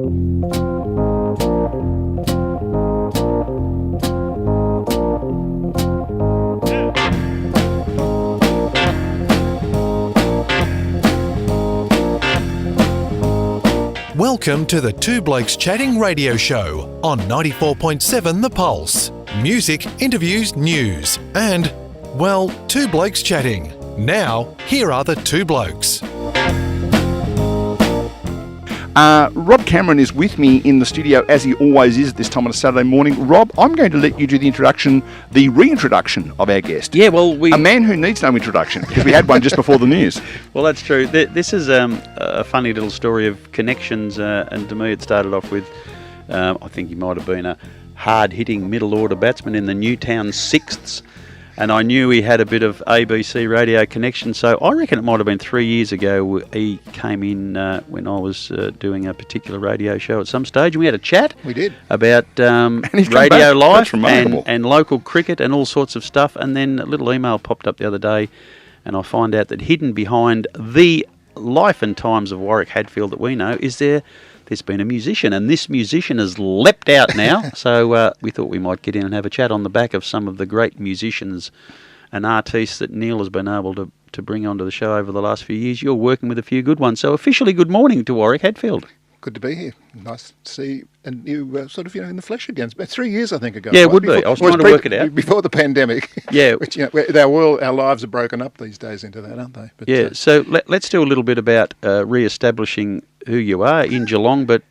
Welcome to the Two Blokes Chatting radio show on 94.7 The Pulse. Music, interviews, news, and, well, Two Blokes Chatting. Now, here are the two blokes. Rob Cameron is with me in the studio, as he always is at this time on a Saturday morning. Rob, I'm going to let you do the reintroduction of our guest. Yeah, well, a man who needs no introduction, because we had one just before the news. Well, that's true. This is a funny little story of connections, and to me it started off with, I think he might have been a hard-hitting middle-order batsman in the Newtown Sixths, and I knew he had a bit of ABC radio connection, so I reckon it might have been 3 years ago he came in when I was doing a particular radio show at some stage, and we had a chat. We did. About radio life and local cricket and all sorts of stuff, and then a little email popped up the other day, and I find out that hidden behind the life and times of Warwick Hadfield that we know is there's been a musician, and this musician has leapt out now. So we thought we might get in and have a chat on the back of some of the great musicians and artists that Neil has been able to bring onto the show over the last few years. You're working with a few good ones. So officially, good morning to Warwick Hadfield. Good to be here. Nice to see and you sort of in the flesh again. It's about 3 years, I think, ago. Yeah, it would be. I was trying to work it out. Before the pandemic. Yeah. Which, our lives are broken up these days into that, aren't they? But, yeah, so let's do a little bit about re-establishing who you are in Geelong, but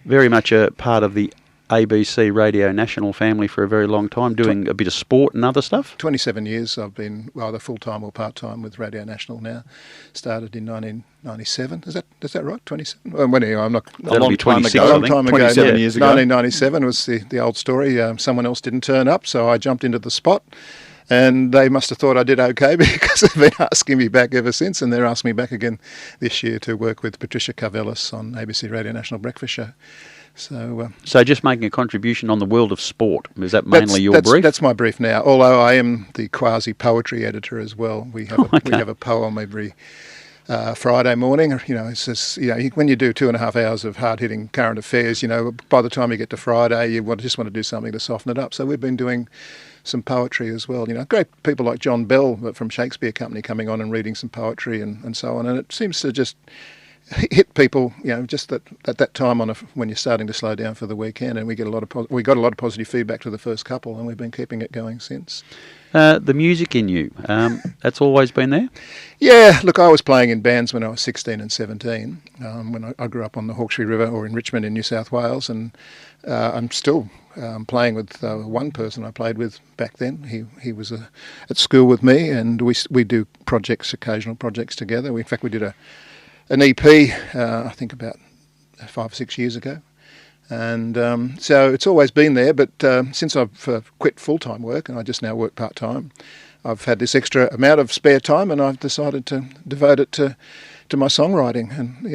very much a part of the ABC Radio National family for a very long time, doing a bit of sport and other stuff. 27 years I've been either full-time or part-time with Radio National now. Started in 1997. Is that right? 27? Well, anyway, I'm not... That'll a long be 26, time ago. A long time ago. 27 years ago. 1997 was the old story. Someone else didn't turn up, so I jumped into the spot. And they must have thought I did okay because they've been asking me back ever since, and they're asking me back again this year to work with Patricia Carvelis on ABC Radio National Breakfast Show. So just making a contribution on the world of sport. Is that mainly your brief? That's my brief now, although I am the quasi-poetry editor as well. We have a poem every Friday morning. It's just, when you do 2.5 hours of hard-hitting current affairs, by the time you get to Friday, you just want to do something to soften it up. So we've been doing some poetry as well. Great people like John Bell from Shakespeare Company coming on and reading some poetry and so on. And it seems to just hit people, just at that time when you're starting to slow down for the weekend. And we got a lot of positive feedback to the first couple, and we've been keeping it going since. The music in you, that's always been there? Yeah, look, I was playing in bands when I was 16 and 17, when I grew up on the Hawkesbury River or in Richmond in New South Wales, and I'm still playing with one person I played with back then. He was at school with me, and we do occasional projects together. In fact, we did an EP, I think about 5 or 6 years ago. And so it's always been there, but since I've quit full-time work and I just now work part-time, I've had this extra amount of spare time, and I've decided to devote it to my songwriting. And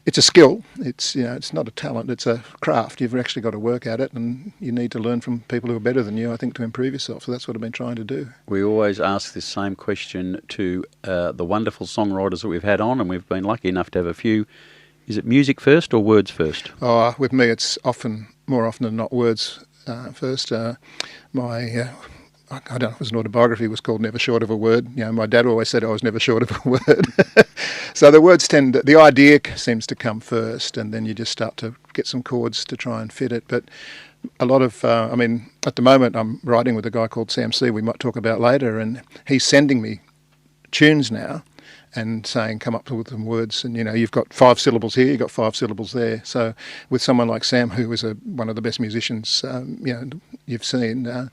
it's a skill. It's not a talent. It's a craft. You've actually got to work at it, and you need to learn from people who are better than you, I think, to improve yourself. So that's what I've been trying to do. We always ask this same question to the wonderful songwriters that we've had on, and we've been lucky enough to have a few. Is it music first or words first? Oh, with me, it's more often than not words first. I don't know if it was an autobiography, it was called Never Short of a Word. My dad always said I was never short of a word. So the words the idea seems to come first, and then you just start to get some chords to try and fit it. But a lot of, at the moment I'm writing with a guy called Sam C, we might talk about later, and he's sending me tunes now and saying, come up with some words, and you've got 5 syllables here, you've got 5 syllables there. So with someone like Sam, who is one of the best musicians you've seen,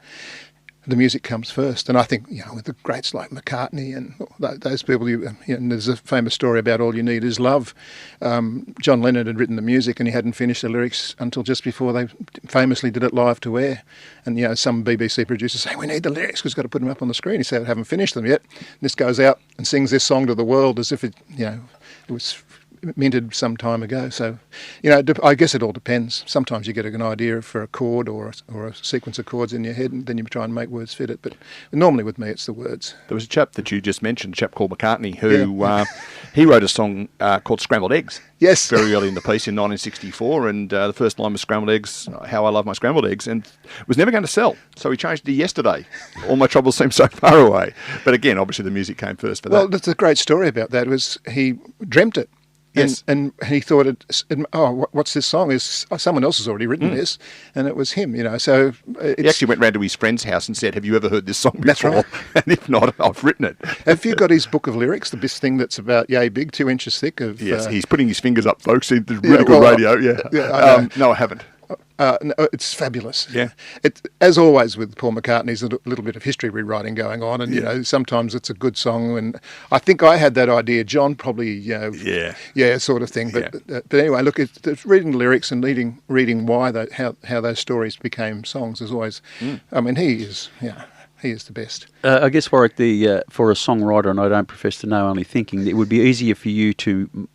the music comes first. And I think, with the greats like McCartney and those people, and there's a famous story about All You Need Is Love. John Lennon had written the music and he hadn't finished the lyrics until just before they famously did it live to air. And, some BBC producers say, we need the lyrics because we've got to put them up on the screen. He said, I haven't finished them yet. And this goes out and sings this song to the world as if it was minted some time ago. So, I guess it all depends. Sometimes you get an idea for a chord or a sequence of chords in your head, and then you try and make words fit it. But normally with me, it's the words. There was a chap that you just mentioned, a chap called McCartney, who he wrote a song called Scrambled Eggs. Yes. Very early in the piece in 1964, and the first line was Scrambled Eggs, how I love my scrambled eggs, and was never going to sell. So he changed it to Yesterday. All my troubles seem so far away. But again, obviously the music came first for that. Well, that's a great story about that. Was he dreamt it? Yes. And he thought, what's this song? Someone else has already written this, and it was him, So he actually went round to his friend's house and said, have you ever heard this song before? That's right. And if not, I've written it. Have you got his book of lyrics, the best thing that's about yay big, 2 inches thick? Yes, he's putting his fingers up, folks. It's really good radio, no, I haven't. No, it's fabulous. Yeah. As always with Paul McCartney, there's a little bit of history rewriting going on, and sometimes it's a good song. And I think I had that idea. John probably, sort of thing. But anyway, look, it's reading the lyrics and reading why how those stories became songs is always. I mean, he is the best. I guess, Warwick, for a songwriter, and I don't profess to know, only thinking, it would be easier for you to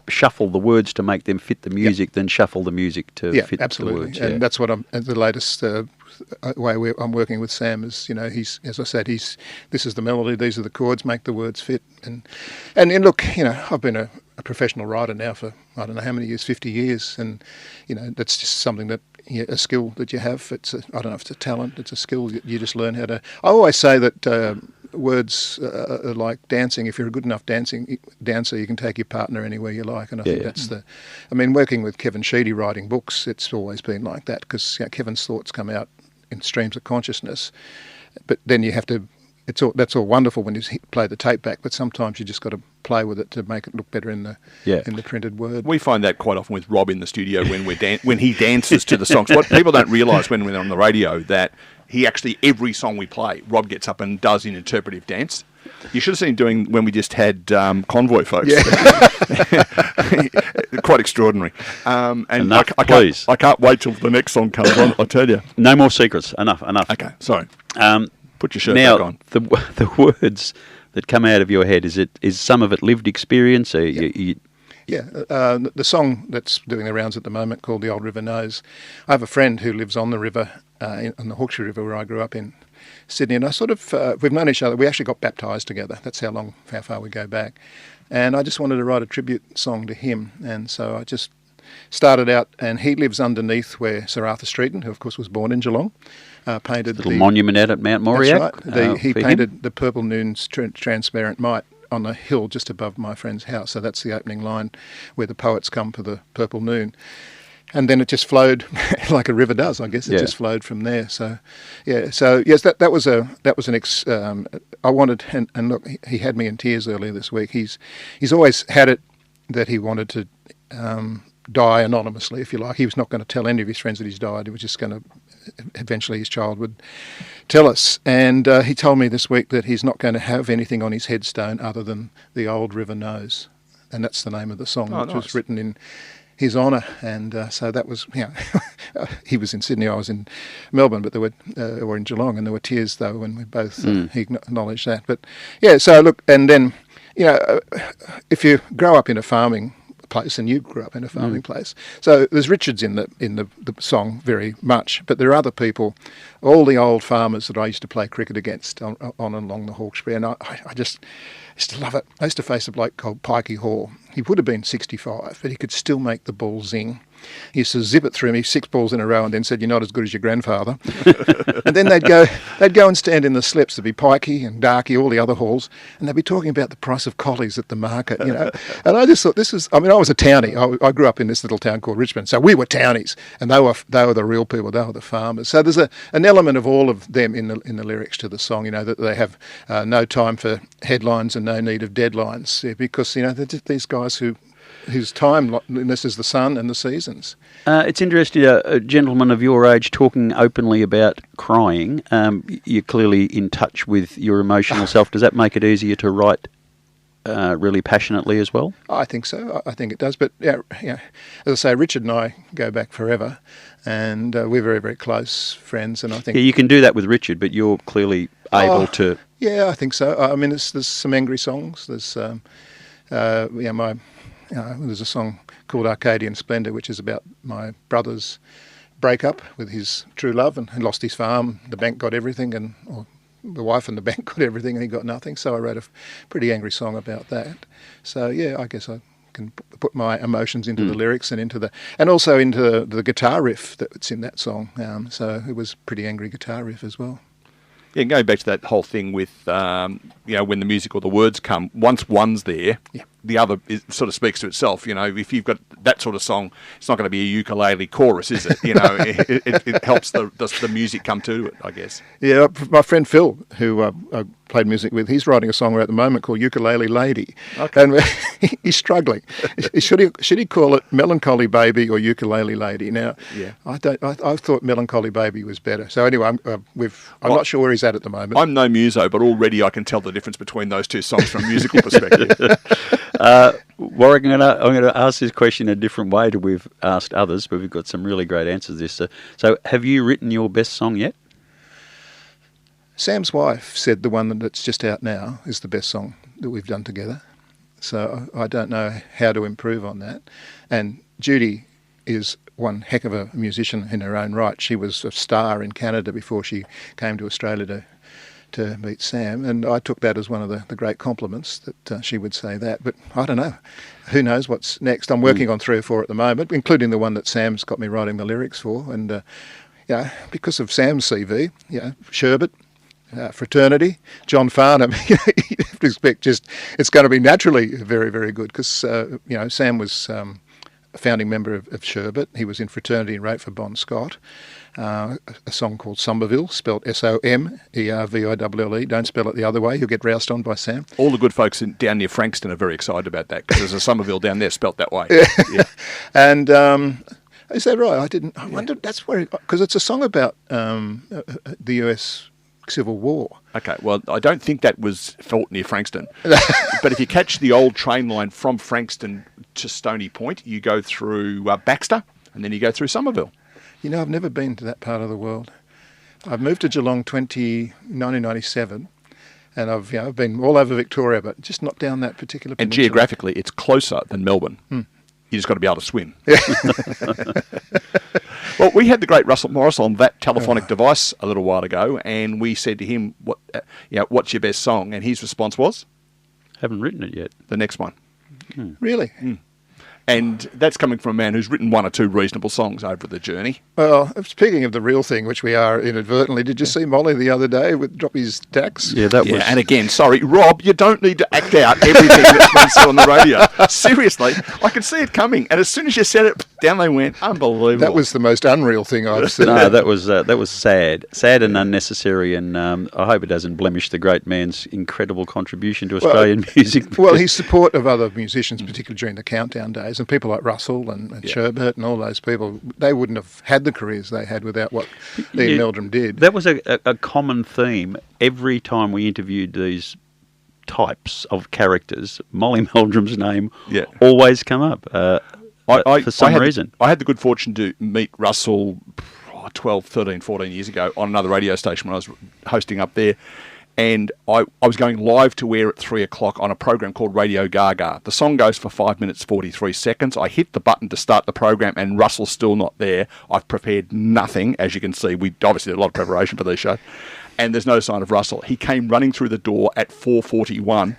shuffle the words to make them fit the music than shuffle the music to fit absolutely. the words. And that's what the latest way I'm working with Sam is, he's, as I said, this is the melody, these are the chords, make the words fit. And look, I've been a professional writer now for, I don't know how many years, 50 years. And, that's just something that, a skill that you have. I don't know if it's a talent, it's a skill. You just learn how to. I always say that words are like dancing. If you're a good enough dancer, you can take your partner anywhere you like. And I think that's working with Kevin Sheedy writing books, it's always been like that because Kevin's thoughts come out in streams of consciousness. But then you have to. That's all wonderful when you play the tape back, but sometimes you just got to play with it to make it look better in the printed word. We find that quite often with Rob in the studio when when he dances to the songs. What people don't realise when we're on the radio, that he actually, every song we play, Rob gets up and does an interpretive dance. You should have seen him doing when we just had Convoy, folks. Yeah. Quite extraordinary. And I can't wait till the next song comes on, I tell you. No more secrets. Enough. Okay, sorry. Put your shirt now, back on. The words that come out of your head, is some of it lived experience? The song that's doing the rounds at the moment, called The Old River Knows. I have a friend who lives on the river, on the Hawkesbury River, where I grew up in Sydney, and I sort of, we've known each other. We actually got baptised together. That's how far we go back. And I just wanted to write a tribute song to him, and so I just started out, and he lives underneath where Sir Arthur Streeton, who of course was born in Geelong, painted the little monument out at Mount Moriac. That's right. He painted the Purple Noon's transparent might on a hill just above my friend's house. So that's the opening line where the poets come for the Purple Noon. And then it just flowed like a river does, I guess. It just flowed from there. So, So yes, that was I wanted, and look, he had me in tears earlier this week. He's always had it that he wanted to die anonymously, if you like. He was not going to tell any of his friends that he's died. He was just going to, eventually his child would tell us. And he told me this week that he's not going to have anything on his headstone other than The Old River Knows. And that's the name of the song, which was written in his honour. And so that was, he was in Sydney, I was in Melbourne, but there were, or in Geelong, and there were tears though when we both, he acknowledged that. But so look, and then, if you grow up in a farming place, and you grew up in a farming place. So there's Richards in the song very much, but there are other people, all the old farmers that I used to play cricket against on and along the Hawkesbury, and I just used to love it. I used to face a bloke called Pikey Hall. He would have been 65, but he could still make the ball zing. He used to zip it through me 6 balls in a row and then said, "You're not as good as your grandfather." And then they'd go and stand in the slips. There'd be Pikey and Darky, all the other halls, and they'd be talking about the price of collies at the market, And I just thought I was a townie. I grew up in this little town called Richmond, so we were townies, and they were the real people. They were the farmers. So there's an element of all of them in the lyrics to the song, that they have no time for headlines and no need of deadlines, because they're just these guys whose timeliness is the sun and the seasons. It's interesting, a gentleman of your age talking openly about crying. You're clearly in touch with your emotional self. Does that make it easier to write really passionately as well? I think so. I think it does. But as I say, Richard and I go back forever, and we're very, very close friends. And I think you can do that with Richard, but you're clearly able to. Yeah, I think so. I mean, there's some angry songs. There's There's a song called Arcadian Splendour, which is about my brother's breakup with his true love, and he lost his farm. The bank got everything, or the wife and the bank got everything, and he got nothing. So I wrote a pretty angry song about that. So yeah, I guess I can put my emotions into the lyrics and also into the guitar riff that's in that song. So it was a pretty angry guitar riff as well. Yeah, going back to that whole thing with, when the music or the words come, once one's there, the other sort of speaks to itself. If you've got that sort of song, it's not going to be a ukulele chorus, is it? It helps the music come to it, I guess. Yeah, my friend Phil, who I played music with, he's writing a song at the moment called Ukulele Lady. Okay. And he's struggling. Should he call it Melancholy Baby or Ukulele Lady? Now, I thought Melancholy Baby was better. So anyway, I'm not sure where he's at the moment. I'm no muso, but already I can tell the difference between those two songs from a musical perspective. Warwick, I'm going to ask this question a different way to we've asked others, but we've got some really great answers to this. So have you written your best song yet? Sam's wife said the one that's just out now is the best song that we've done together. So I don't know how to improve on that. And Judy is one heck of a musician in her own right. She was a star in Canada before she came to Australia to meet Sam, and I took that as one of the great compliments that she would say that. But I don't know. Who knows what's next? I'm working on 3 or 4 at the moment, including the one that Sam's got me writing the lyrics for. And because of Sam's CV, Sherbet, Fraternity, John Farnham, you have to expect it's going to be naturally very, very good because, Sam was a founding member of Sherbet. He was in Fraternity and wrote for Bon Scott. A song called Somerville, spelled Somerville. Don't spell it the other way. You'll get roused on by Sam. All the good folks down near Frankston are very excited about that because there's a Somerville down there spelt that way. Yeah. And is that right? I wondered, that's where, because it's a song about the US Civil War. Okay, well, I don't think that was fought near Frankston. But if you catch the old train line from Frankston to Stony Point, you go through Baxter and then you go through Somerville. I've never been to that part of the world. I've moved to Geelong 1997, and I've been all over Victoria, but just not down that particular peninsula. And geographically, it's closer than Melbourne. You just got to be able to swim. Well, we had the great Russell Morris on that telephonic device a little while ago, and we said to him, "What's your best song?" And his response was, "Haven't written it yet." The next one. Really? And that's coming from a man who's written 1 or 2 reasonable songs over the journey. Well, speaking of the real thing, which we are inadvertently, did you see Molly the other day with drop his tax? Yeah, that was... And again, sorry, Rob, you don't need to act out everything that's been said on the radio. Seriously, I could see it coming, and as soon as you said it, down they went. Unbelievable. That was the most unreal thing I've seen. No, that was sad and unnecessary, and I hope it doesn't blemish the great man's incredible contribution to Australian music. Well, his support of other musicians, particularly during the Countdown days, and people like Russell and Sherbert and all those people, they wouldn't have had the careers they had without what Ian Meldrum did. That was a common theme. Every time we interviewed these types of characters, Molly Meldrum's name always come up for some reason. I had the good fortune to meet Russell 12, 13, 14 years ago on another radio station when I was hosting up there. And I was going live to air at 3 o'clock on a program called Radio Gaga. The song goes for 5 minutes, 43 seconds. I hit the button to start the program and Russell's still not there. I've prepared nothing. As you can see, we obviously did a lot of preparation for this show. And there's no sign of Russell. He came running through the door at 4:41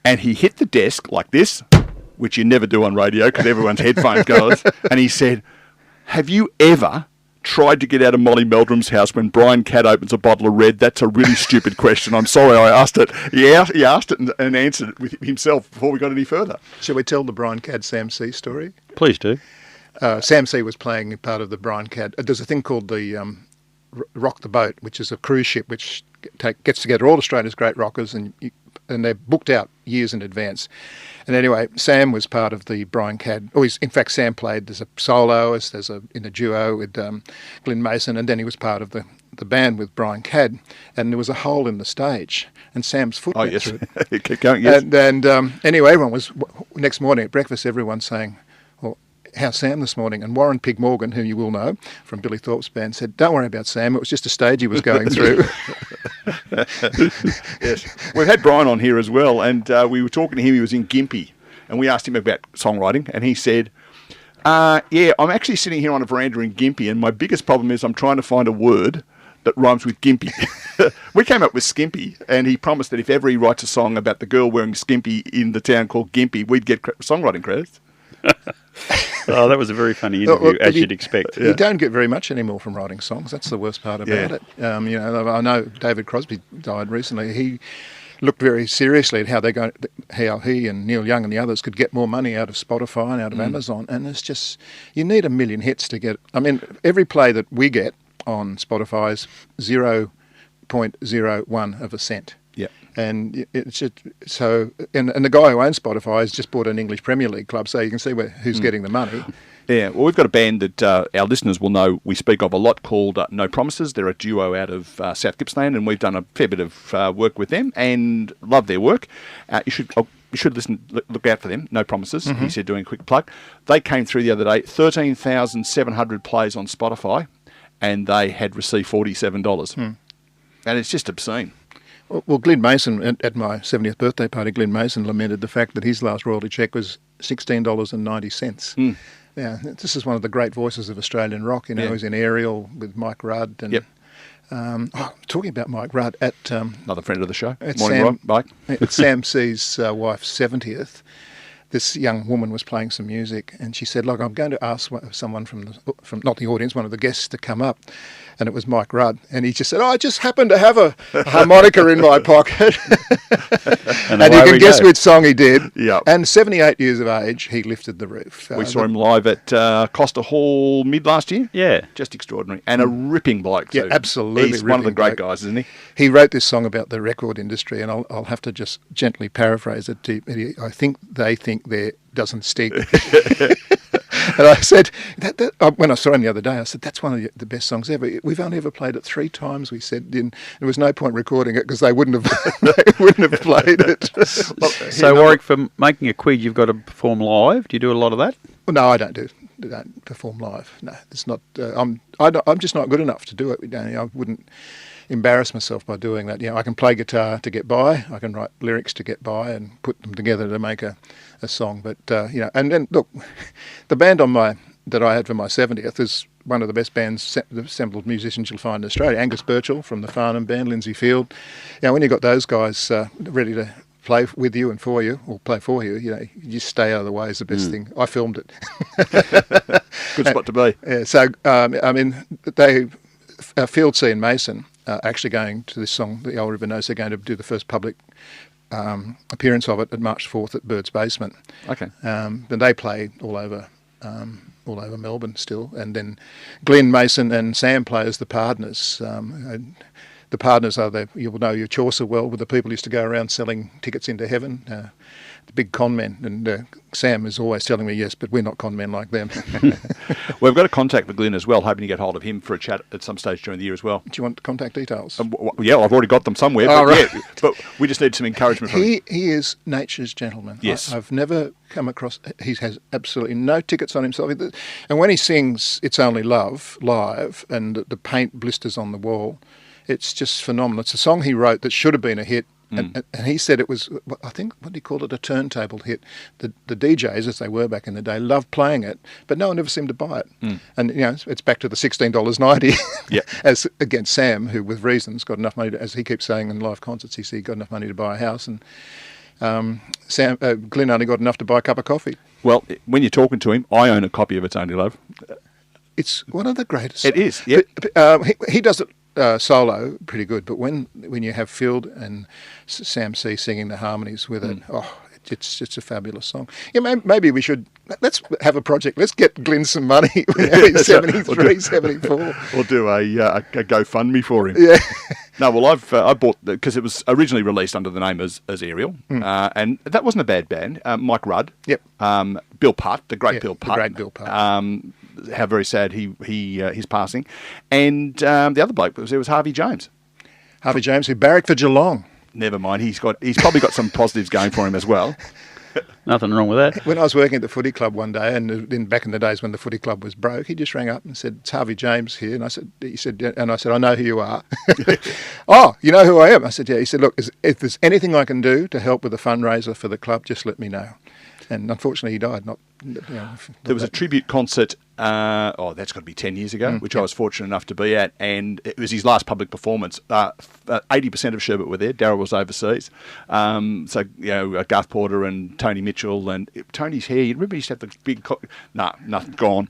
and he hit the desk like this, which you never do on radio because everyone's headphones goes. And he said, "Have you ever tried to get out of Molly Meldrum's house when Brian Cadd opens a bottle of red? That's a really stupid question. I'm sorry I asked it." He asked it and answered it with himself before we got any further. Shall we tell the Brian Cadd Sam C story? Please do. Sam C was playing part of the Brian Cadd. There's a thing called the Rock the Boat, which is a cruise ship which gets together all Australia's great rockers, and they're booked out years in advance. And anyway, Sam was part of the Brian Cadd. In fact, Sam played as a soloist, in a duo with Glyn Mason, and then he was part of the band with Brian Cadd. And there was a hole in the stage, and Sam's foot went through it. Keep going, yes. And anyway, next morning at breakfast, everyone's saying, "Well, how's Sam this morning?" And Warren Pig Morgan, who you will know from Billy Thorpe's band, said, "Don't worry about Sam, it was just a stage he was going through." Yes, we've had Brian on here as well, and we were talking to him. He was in Gympie, and we asked him about songwriting, and he said, yeah, I'm actually sitting here on a veranda in Gympie, and my biggest problem is I'm trying to find a word that rhymes with Gympie. We came up with Skimpy, and he promised that if ever he writes a song about the girl wearing Skimpy in the town called Gympie, we'd get songwriting credits. Oh, that was a very funny interview, as you'd expect. You don't get very much anymore from writing songs. That's the worst part about it. I know David Crosby died recently. He looked very seriously at how he and Neil Young and the others could get more money out of Spotify and out of Amazon. And it's just, you need 1 million hits to get. I mean, every play that we get on Spotify is 0.01 of a cent. Yeah. And it's just, so, and the guy who owns Spotify has just bought an English Premier League club, so you can see who's getting the money. Yeah, well, we've got a band that our listeners will know we speak of a lot called No Promises. They're a duo out of South Gippsland, and we've done a fair bit of work with them and love their work. You should look out for them, No Promises. He said, doing a quick plug. They came through the other day, 13,700 plays on Spotify, and they had received $47. And it's just obscene. Well, Glenn Mason, at my 70th birthday party, Glenn Mason lamented the fact that his last royalty cheque was $16.90. Yeah, this is one of the great voices of Australian rock. He was in Ariel with Mike Rudd. And, talking about Mike Rudd, at another friend of the show. Morning, Mike. At Sam C's wife's 70th, this young woman was playing some music, and she said, "Look, I'm going to ask someone from not the audience, one of the guests, to come up." And it was Mike Rudd, and he just said, "I just happen to have a harmonica in my pocket." And you can guess which song he did. Yeah. And 78 years of age, he lifted the roof. We saw him live at Costa Hall mid last year. Yeah. Just extraordinary. And a ripping bloke, too. Yeah, absolutely. He's one of the great guys, isn't he? He wrote this song about the record industry, and I'll have to just gently paraphrase it. I think they think there doesn't stick. And I said, when I saw him the other day, I said, that's one of the best songs ever. We've only ever played it 3 times, we said. There was no point recording it because they wouldn't have played it. So, Warwick, for making a quid, you've got to perform live. Do you do a lot of that? Well, no, I don't perform live. No, it's not. I'm just not good enough to do it. I wouldn't embarrass myself by doing that. I can play guitar to get by. I can write lyrics to get by and put them together to make a song. But and then look, the band that I had for my 70th is one of the best bands, assembled musicians you'll find in Australia. Angus Birchall from the Farnham Band, Lindsay Field. When you've got those guys ready to play with you and for you, or play for you, you just stay out of the way is the best thing. I filmed it. Good spot to be. Yeah, so, Field C and Mason are actually going to this song, The Old River Knows. They're going to do the first public appearance of it at March 4th at Bird's Basement. Okay. And they play all over Melbourne still. And then Glenn, Mason and Sam play as the partners. The partners are you'll know your Chaucer well, with the people who used to go around selling tickets into heaven, the big con men. And Sam is always telling me, yes, but we're not con men like them. Well, we've got a contact with Glenn as well, hoping to get hold of him for a chat at some stage during the year as well. Do you want contact details? Yeah, I've already got them somewhere. But we just need some encouragement from him. He is nature's gentleman. Yes. I've never come across, he has absolutely no tickets on himself. And when he sings It's Only Love live and the paint blisters on the wall, it's just phenomenal. It's a song he wrote that should have been a hit. And he said it was, I think, what do you call it, a turntable hit. The DJs, as they were back in the day, loved playing it, but no one ever seemed to buy it. And, it's back to the $16.90 as against Sam, who, with reasons, got enough money, as he keeps saying in live concerts, he got enough money to buy a house. And Glenn only got enough to buy a cup of coffee. Well, when you're talking to him, I own a copy of It's Only Love. It's one of the greatest. It is, yeah. He does it solo pretty good, but when you have Field and Sam C singing the harmonies with it, it's a fabulous song. Yeah, maybe let's have a project. Let's get Glenn some money when he's 73, 74. We'll do a GoFundMe for him. Yeah. No, well, I bought because it was originally released under the name as Ariel, and that wasn't a bad band. Mike Rudd. Yep. Bill Putt, the great Bill Putt. The great Bill Putt. How very sad he's passing. And the other bloke was Harvey James. Harvey James, who barracked for Geelong. Never mind. He's probably got some positives going for him as well. Nothing wrong with that. When I was working at the footy club one day, and then back in the days when the footy club was broke, he just rang up and said, "It's Harvey James here." And I said, "I know who you are." "Oh, you know who I am?" I said, "Yeah." He said, "Look, if there's anything I can do to help with the fundraiser for the club, just let me know." And unfortunately, he died. There was a tribute concert, that's got to be 10 years ago, which I was fortunate enough to be at, and it was his last public performance. 80% of Sherbet were there. Darryl was overseas. Garth Porter and Tony Mitchell, and Tony's hair, you remember he used to have the big... nothing, gone.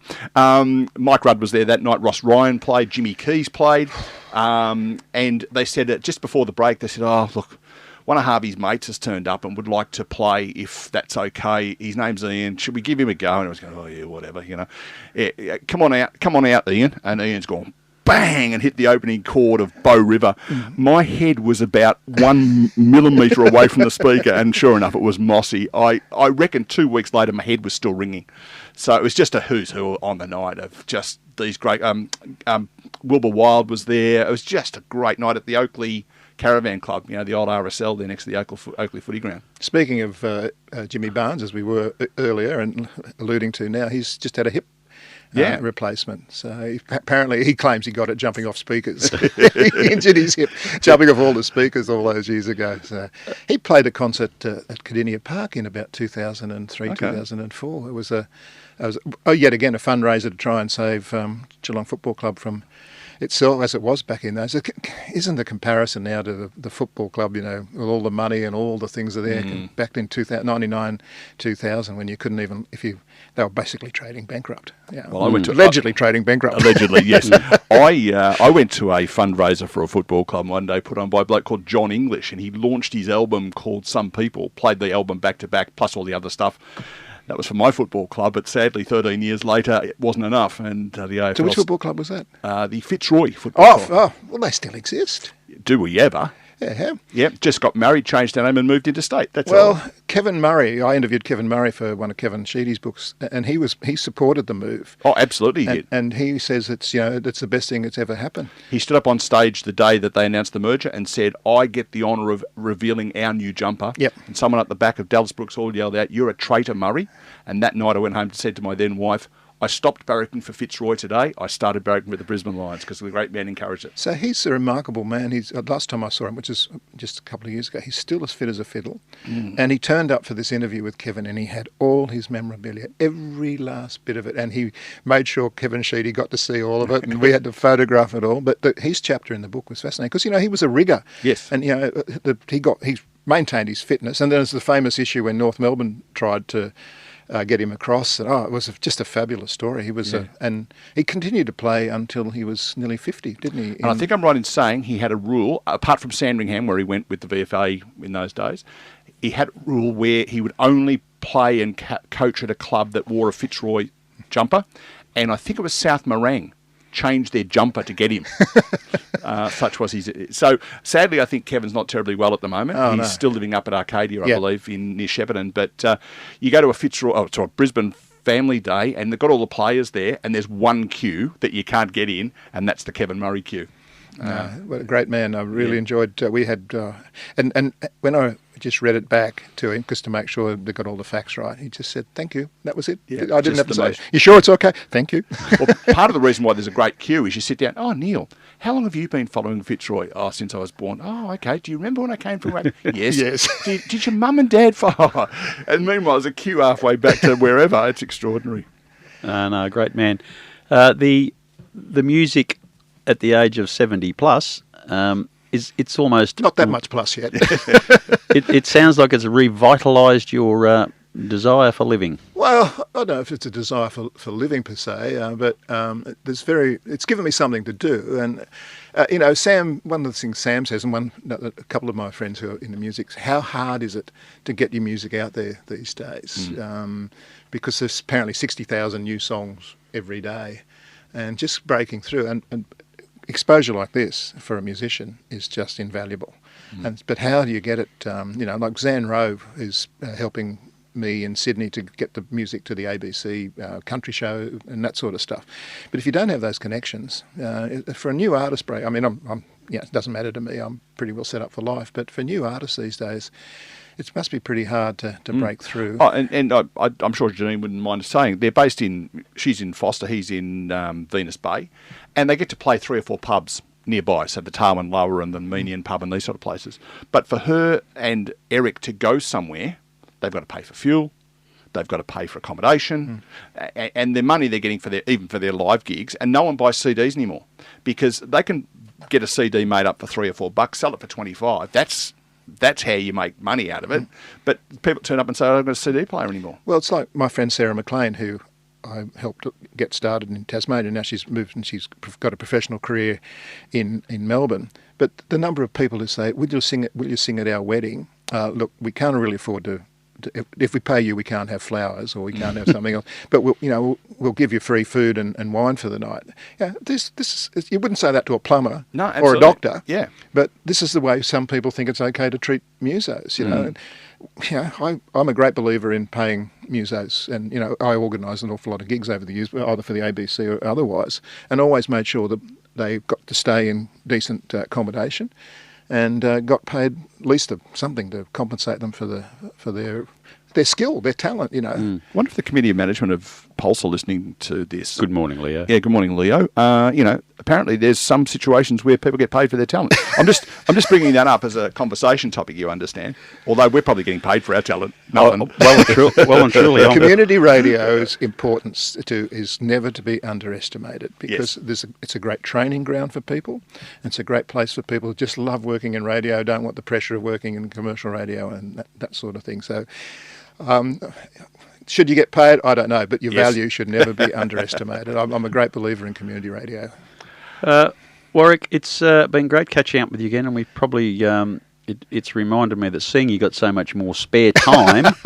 Mike Rudd was there that night. Ross Ryan played. Jimmy Keys played. And they said, just before the break, they said, oh, look, one of Harvey's mates has turned up and would like to play if that's okay. His name's Ian. Should we give him a go? And I was going, oh, yeah, whatever, Yeah, come on out, Ian. And Ian's gone, bang, and hit the opening chord of Bow River. My head was about 1 millimetre away from the speaker, and sure enough, it was mossy. I reckon 2 weeks later, my head was still ringing. So it was just a who's who on the night of just these great... Wilbur Wilde was there. It was just a great night at the Oakley Caravan Club, the old RSL there next to the Oakley footy ground. Speaking of Jimmy Barnes, as we were earlier and alluding to now, he's just had a hip replacement. So apparently he claims he got it jumping off speakers. He injured his hip jumping off all the speakers all those years ago. So he played a concert at Cardinia Park in about 2003, 2004. It was yet again a fundraiser to try and save Geelong Football Club from itself as it was back in those. Isn't the comparison now to the football club, with all the money and all the things are there, back in 99, 2000, when you couldn't even, they were basically trading bankrupt. Yeah. Well, I went to allegedly trading bankrupt. Allegedly, yes. I went to a fundraiser for a football club one day put on by a bloke called John English, and he launched his album called Some People, played the album back to back, plus all the other stuff. That was for my football club, but sadly, 13 years later, it wasn't enough. And the AFL... So which football club was that? The Fitzroy Football Club. Well, they still exist. Do we ever? Yeah. Yep, just got married, changed their name and moved interstate. That's all. Well, Kevin Murray, I interviewed Kevin Murray for one of Kevin Sheedy's books, and he supported the move. Oh, absolutely he did. And he says it's the best thing that's ever happened. He stood up on stage the day that they announced the merger and said, I get the honour of revealing our new jumper. Yep. And someone at the back of Dallas Brooks Hall yelled out, "You're a traitor, Murray." And that night I went home and said to my then wife, I stopped barracking for Fitzroy today. I started barracking with the Brisbane Lions because the great man encouraged it. So he's a remarkable man. Last time I saw him, which is just a couple of years ago, he's still as fit as a fiddle. And he turned up for this interview with Kevin, and he had all his memorabilia, every last bit of it. And he made sure Kevin Sheedy got to see all of it, and we had to photograph it all. But his chapter in the book was fascinating because he was a rigger. Yes. And he maintained his fitness. And then there's the famous issue when North Melbourne tried to get him across. And, it was just a fabulous story. He was, and he continued to play until he was nearly 50, didn't he? And I think I'm right in saying he had a rule, apart from Sandringham, where he went with the VFA in those days, he had a rule where he would only play and coach at a club that wore a Fitzroy jumper. And I think it was South Morang changed their jumper to get him. Such was his... So, sadly, I think Kevin's not terribly well at the moment. He's still living up at Arcadia, I believe, near Shepparton. But you go to a Brisbane family day, and they've got all the players there, and there's one queue that you can't get in, and that's the Kevin Murray queue. What a great man. I really enjoyed... we had... and when I just read it back to him, just to make sure they got all the facts right, he just said, thank you. That was it. Yeah, I didn't have to say, you sure it's okay? Thank you. Well, part of the reason why there's a great queue is you sit down, Neil, how long have you been following Fitzroy? Since I was born. Okay. Do you remember when I came from... Yes. Yes. Did your mum and dad follow? And meanwhile, there's a queue halfway back to wherever. It's extraordinary. No, great man. The music at the age of 70 plus... it's almost... Not that much plus yet. it sounds like it's revitalised your desire for living. Well, I don't know if it's a desire for living per se, but it's given me something to do. And, Sam, one of the things Sam says, and a couple of my friends who are in the music, how hard is it to get your music out there these days? Because there's apparently 60,000 new songs every day. And just breaking through. And exposure like this for a musician is just invaluable. But how do you get it? Like Zan Rove is helping me in Sydney to get the music to the ABC country show and that sort of stuff. But if you don't have those connections, for a new artist break, I mean, it doesn't matter to me. I'm pretty well set up for life. But for new artists these days, it must be pretty hard to break through. And I'm sure Janine wouldn't mind saying they're based she's in Foster, he's in Venus Bay, and they get to play 3 or 4 pubs nearby, so the Tarwin Lower and the Menian pub and these sort of places. But for her and Eric to go somewhere, they've got to pay for fuel, They've got to pay for accommodation, and the money they're getting for their live gigs, and no one buys CDs anymore because they can get a CD made up for $3 or $4, sell it for $25. That's how you make money out of it. But people turn up and say, I don't have a CD player anymore. Well, it's like my friend Sarah McLean, who I helped get started in Tasmania. Now she's moved and she's got a professional career in Melbourne. But the number of people who say, will you sing at our wedding? Look, we can't really afford to. If we pay you, we can't have flowers or we can't have something else. But we'll give you free food and wine for the night. Yeah, this is, you wouldn't say that to a plumber or a doctor. Yeah, but this is the way some people think it's okay to treat musos. I'm a great believer in paying musos, and I organised an awful lot of gigs over the years, either for the ABC or otherwise, and always made sure that they got to stay in decent accommodation. And got paid at least something to compensate them for their skill, their talent. I wonder if the Committee of Management of Pulse are listening to this. Good morning, Leo. Yeah, good morning, Leo. Apparently there's some situations where people get paid for their talent. I'm just bringing that up as a conversation topic. You understand? Although we're probably getting paid for our talent. Well and truly. Community radio's importance is never to be underestimated because it's a great training ground for people. It's a great place for people who just love working in radio, don't want the pressure of working in commercial radio and that sort of thing. So. Should you get paid? I don't know, but your value should never be underestimated. I'm a great believer in community radio. Warwick, it's been great catching up with you again, and we probably it's reminded me that seeing you got so much more spare time,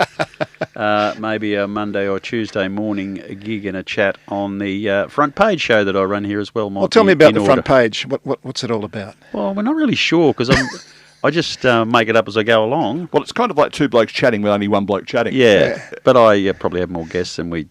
maybe a Monday or Tuesday morning a gig and a chat on the front page show that I run here as well. Well, tell me about the front page. What's it all about? Well, we're not really sure because I just make it up as I go along. Well, it's kind of like two blokes chatting with only one bloke chatting. Yeah. But I probably have more guests than we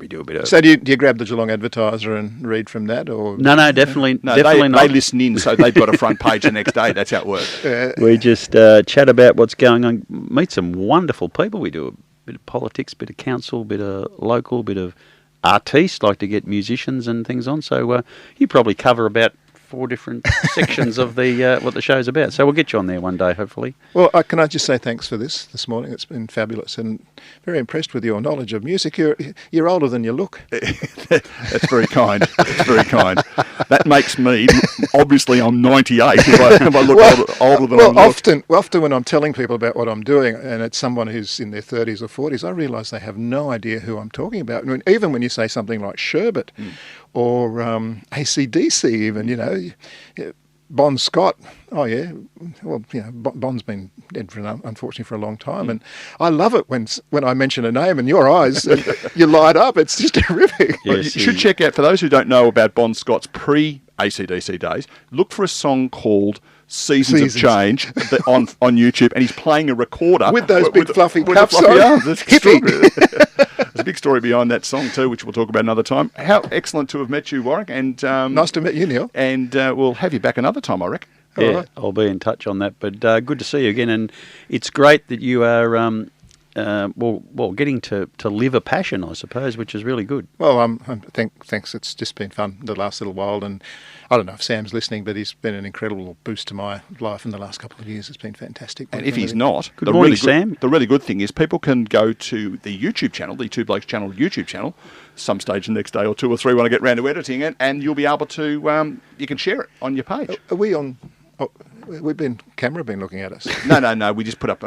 do a bit of. So do you grab the Geelong Advertiser and read from that, or no, definitely not. They listen in, so they've got a front page the next day. That's how it works. We just chat about what's going on, meet some wonderful people. We do a bit of politics, bit of council, bit of local, bit of artistes, like to get musicians and things on. So you probably cover about 4 different sections of the what the show's about. So we'll get you on there one day, hopefully. Well, can I just say thanks for this morning? It's been fabulous and very impressed with your knowledge of music. You're older than you look. That's very kind. That's very kind. That makes me, obviously I'm 98 if I look older than I look. Often when I'm telling people about what I'm doing, and it's someone who's in their 30s or 40s, I realise they have no idea who I'm talking about. I mean, even when you say something like Sherbet or AC/DC even, Bon Scott. Oh yeah, well Bon's been dead unfortunately for a long time, and I love it when I mention a name and your eyes you light up. It's just terrific. Yes, you should check out, for those who don't know about Bon Scott's pre-AC/DC days, look for a song called Seasons of Change on YouTube, and he's playing a recorder with those big fluffy cuffs on. That's extraordinary. There's a big story behind that song too, which we'll talk about another time. How excellent to have met you, Warwick, and nice to meet you, Neil. And we'll have you back another time, I reckon. Yeah, right. I'll be in touch on that. But good to see you again, and it's great that you are getting to live a passion, I suppose, which is really good. Well, thanks. It's just been fun the last little while, and I don't know if Sam's listening, but he's been an incredible boost to my life in the last couple of years. It's been fantastic. And if he's not, good morning, Sam. The really good thing is people can go to the YouTube channel, the Two Blokes channel YouTube channel, some stage the next day or 2 or 3 when I get round to editing it, and you'll be able to, you can share it on your page. Are we on... camera been looking at us. No. We just put up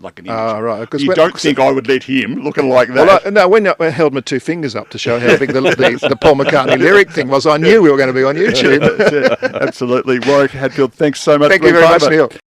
like an image. Oh, right. You don't think I would let him looking like that? Well, when I held my 2 fingers up to show how big the Paul McCartney lyric thing was, I knew we were going to be on YouTube. Absolutely. Warwick, Hadfield, thanks so much. Thank you very much, Neil.